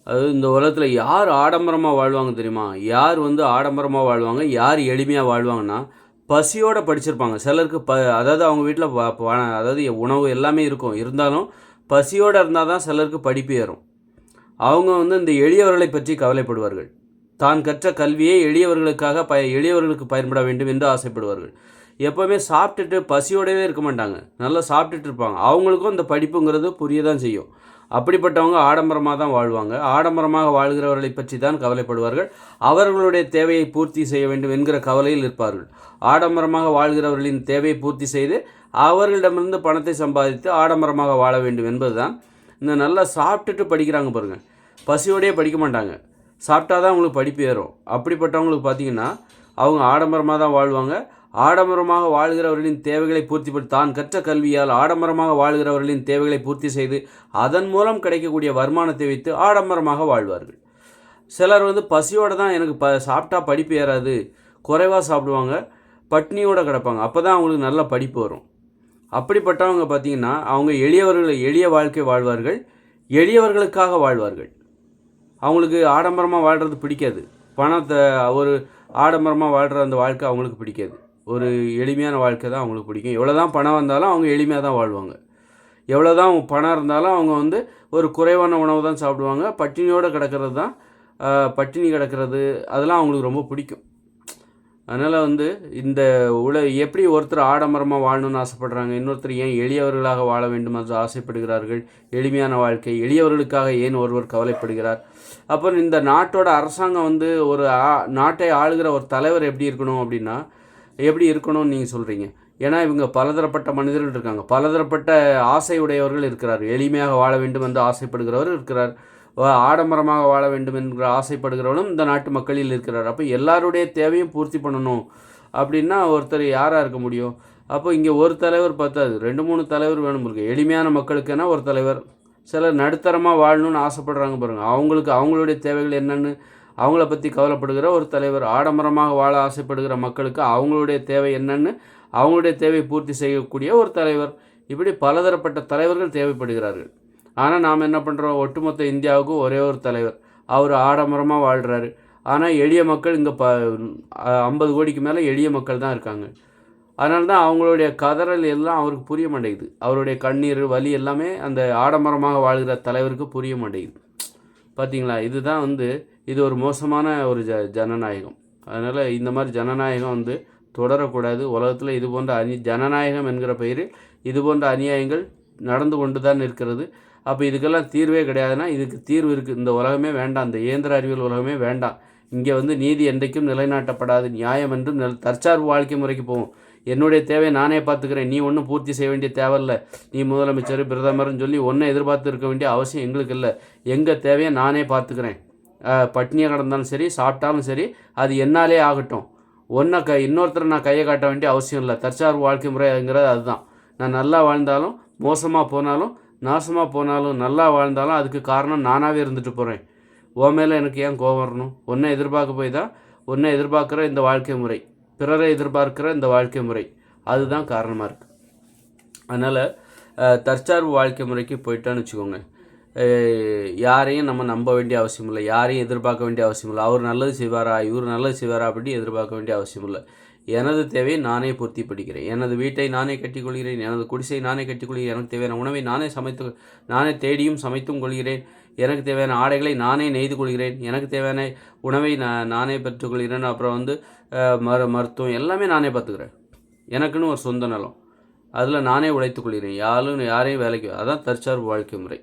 அது இந்த உலகத்தில் யார் ஆடம்பரமாக வாழ்வாங்க தெரியுமா? யார் ஆடம்பரமாக வாழ்வாங்க, யார் எளிமையாக வாழ்வாங்கன்னா, பசியோடு படிச்சிருப்பாங்க. சிலருக்கு அதாவது அவங்க வீட்டில் அதாவது உணவு எல்லாமே இருக்கும். இருந்தாலும் பசியோடு இருந்தால் தான் சிலருக்கு படிப்பு ஏறும். அவங்க இந்த எளியவர்களை பற்றி கவலைப்படுவார்கள். தான் கற்ற கல்வியை எளியவர்களுக்காக எளியவர்களுக்கு பயன்பட வேண்டும் என்று ஆசைப்படுவார்கள். எப்போவுமே சாப்பிட்டுட்டு பசியோடவே இருக்க மாட்டாங்க. நல்லா சாப்பிட்டுட்டு இருப்பாங்க. அவங்களுக்கும் இந்த படிப்புங்கிறது புரிய தான் செய்யும். அப்படிப்பட்டவங்க ஆடம்பரமாக தான் வாழ்வாங்க. ஆடம்பரமாக வாழ்கிறவர்களை பற்றி தான் கவலைப்படுவார்கள். அவர்களுடைய தேவையை பூர்த்தி செய்ய வேண்டும் என்கிற கவலையில் இருப்பார்கள். ஆடம்பரமாக வாழ்கிறவர்களின் தேவையை பூர்த்தி செய்து அவர்களிடமிருந்து பணத்தை சம்பாதித்து ஆடம்பரமாக வாழ வேண்டும் என்பது தான். இந்த நல்லா சாப்பிட்டுட்டு படிக்கிறாங்க பாருங்கள், பசியோடையே படிக்க மாட்டாங்க. சாப்பிட்டா தான் அவங்களுக்கு படிப்பு ஏறும். அப்படிப்பட்டவங்களுக்கு பார்த்திங்கன்னா அவங்க ஆடம்பரமாக தான் வாழ்வாங்க. ஆடம்பரமாக வாழ்கிறவர்களின் தேவைகளை பூர்த்தி தான் கற்ற கல்வியால் ஆடம்பரமாக வாழ்கிறவர்களின் தேவைகளை பூர்த்தி செய்து அதன் மூலம் கிடைக்கக்கூடிய வருமானத்தை வைத்து ஆடம்பரமாக வாழ்வார்கள். சிலர் பசியோடு தான் எனக்கு சாப்பிட்டா படிப்பு ஏறாது, குறைவாக சாப்பிடுவாங்க, பட்னியோடு கிடப்பாங்க. அப்போ தான் அவங்களுக்கு நல்ல படிப்பு வரும். அப்படிப்பட்டவங்க பார்த்திங்கன்னா அவங்க எளிய வாழ்க்கை வாழ்வார்கள், எளியவர்களுக்காக வாழ்வார்கள். அவங்களுக்கு ஆடம்பரமாக வாழ்கிறது பிடிக்காது. பணத்தை ஒரு ஆடம்பரமாக வாழ்கிற அந்த வாழ்க்கை அவங்களுக்கு பிடிக்காது. ஒரு எளிமையான வாழ்க்கை தான் அவங்களுக்கு பிடிக்கும். எவ்வளோ தான் பணம் வந்தாலும் அவங்க எளிமையாக தான் வாழ்வாங்க. எவ்வளோ தான் பணம் இருந்தாலும் அவங்க ஒரு குறைவான உணவு தான் சாப்பிடுவாங்க. பட்டினியோடு கிடக்கிறது தான் பட்டினி கிடக்கிறது அதெல்லாம் அவங்களுக்கு ரொம்ப பிடிக்கும். அதனால் இந்த எப்படி ஒருத்தர் ஆடம்பரமாக வாழணும்னு ஆசைப்படுறாங்க, இன்னொருத்தர் ஏன் எளியவர்களாக வாழ வேண்டும் என்று ஆசைப்படுகிறார்கள்? எளிமையான வாழ்க்கை, எளியவர்களுக்காக ஏன் ஒருவர் கவலைப்படுகிறார்? அப்புறம் இந்த நாட்டோட அரசாங்கம் ஒரு நாட்டை ஆளுகிற ஒரு தலைவர் எப்படி இருக்கணும் அப்படின்னா எப்படி இருக்கணும்னு நீங்கள் சொல்கிறீங்க? ஏன்னா இவங்க பலதரப்பட்ட மனிதர்கள் இருக்காங்க, பலதரப்பட்ட ஆசை உடையவர்கள் இருக்கிறார். எளிமையாக வாழ வேண்டும் என்று ஆசைப்படுகிறவர் இருக்கிறார், ஆடம்பரமாக வாழ வேண்டும் என்கிற ஆசைப்படுகிறவனும் இந்த நாட்டு மக்களில் இருக்கிறார். அப்போ எல்லாருடைய தேவையும் பூர்த்தி பண்ணணும் அப்படின்னா ஒருத்தர் யாராக இருக்க முடியும்? அப்போ இங்கே ஒரு தலைவர் பார்த்தாது, 2-3 தலைவர் வேணும் இருக்கு. எளிமையான மக்களுக்குன்னா ஒரு தலைவர், சிலர் நடுத்தரமாக வாழணும்னு ஆசைப்படுறாங்க பாருங்கள், அவங்களுக்கு அவங்களுடைய தேவைகள் என்னென்னு அவங்கள பற்றி கவலைப்படுகிற ஒரு தலைவர், ஆடம்பரமாக வாழ ஆசைப்படுகிற மக்களுக்கு அவங்களுடைய தேவை என்னென்னு அவங்களுடைய தேவை பூர்த்தி செய்யக்கூடிய ஒரு தலைவர். இப்படி பலதரப்பட்ட தலைவர்கள் தேவைப்படுகிறார்கள். ஆனால் நாம் என்ன பண்ணுறோம்? ஒட்டுமொத்த இந்தியாவுக்கும் ஒரே ஒரு தலைவர், அவர் ஆடம்பரமாக வாழ்கிறாரு. ஆனால் எளிய மக்கள் இங்கே 50 கோடிக்கு மேலே எளிய மக்கள் தான் இருக்காங்க. அதனால தான் அவங்களுடைய கதறல் எல்லாம் அவருக்கு புரிய மாட்டேங்குது. அவருடைய கண்ணீர் வலி எல்லாமே அந்த ஆடம்பரமாக வாழ்கிற தலைவருக்கு புரிய மாட்டேங்குது. பார்த்தீங்களா? இதுதான் இது ஒரு மோசமான ஒரு ஜனநாயகம். அதனால் இந்த மாதிரி ஜனநாயகம் தொடரக்கூடாது. உலகத்தில் இது போன்ற ஜனநாயகம் என்கிற பெயரில் இது போன்ற அநியாயங்கள் நடந்து கொண்டு தான் இருக்கிறது. அப்போ இதுக்கெல்லாம் தீர்வே கிடையாதுன்னா இதுக்கு தீர்வு இருக்குது. இந்த உலகமே வேண்டாம், இந்த இயந்திர அறிவியல் உலகமே வேண்டாம். இங்கே நீதி என்றைக்கும் நிலைநாட்டப்படாது, நியாயம் என்றும் தற்சார்பு வாழ்க்கை முறைக்கு போகும். என்னுடைய தேவை நானே பார்த்துக்கிறேன், நீ ஒன்றும் பூர்த்தி செய்ய வேண்டிய தேவையில்லை, நீ முதலமைச்சர் பிரதமர்னு சொல்லி ஒன்றை எதிர்பார்த்து இருக்க வேண்டிய அவசியம் எங்களுக்கு இல்லை. எங்கள் தேவையை நானே பார்த்துக்கிறேன். பட்னியாக கிடந்தாலும் சரி, சாப்பிட்டாலும் சரி, அது என்னாலே ஆகட்டும். இன்னொருத்தரை நான் கையை காட்ட வேண்டிய அவசியம் இல்லை. தற்சார்பு வாழ்க்கை முறைங்கிறது அதுதான். நான் நல்லா வாழ்ந்தாலும், மோசமாக போனாலும், நாசமாக போனாலும், நல்லா வாழ்ந்தாலும் அதுக்கு காரணம் நானாகவே இருந்துட்டு போகிறேன். உன் மேலே எனக்கு ஏன் கோபம் வரணும்? ஒன்றை எதிர்பார்க்க போய் தான் ஒன்றை எதிர்பார்க்குற இந்த வாழ்க்கை முறை, பிறரை எதிர்பார்க்குற இந்த வாழ்க்கை முறை, அதுதான் காரணமாக இருக்குது. அதனால் தற்சார்பு வாழ்க்கை முறைக்கு போயிட்டான்னு வச்சுக்கோங்க, யாரையும் நம்ம நம்ப வேண்டிய அவசியம் இல்லை, யாரையும் எதிர்பார்க்க வேண்டிய அவசியம் இல்லை. அவர் நல்லது செய்வாரா, இவர் நல்லது செய்வாரா அப்படி எதிர்பார்க்க வேண்டிய அவசியம் இல்லை. எனது தேவையை நானே பூர்த்தி படிக்கிறேன். எனது வீட்டை நானே கட்டிக்கொள்கிறேன், எனது குடிசையை நானே கட்டிக்கொள்கிறேன், எனக்கு தேவையான உணவை நானே தேடியும் சமைத்தும் கொள்கிறேன், எனக்கு தேவையான ஆடைகளை நானே நெய்து கொள்கிறேன், எனக்கு தேவையான உணவை நானே பெற்றுக்கொள்கிறேன். அப்புறம் மருத்துவம் எல்லாமே நானே பார்த்துக்கிறேன். எனக்குன்னு ஒரு சொந்த நலம், அதில் நானே உழைத்துக்கொள்கிறேன். யாரையும் வேலைக்கு, அதான் தற்சார்பு வாழ்க்கை முறை.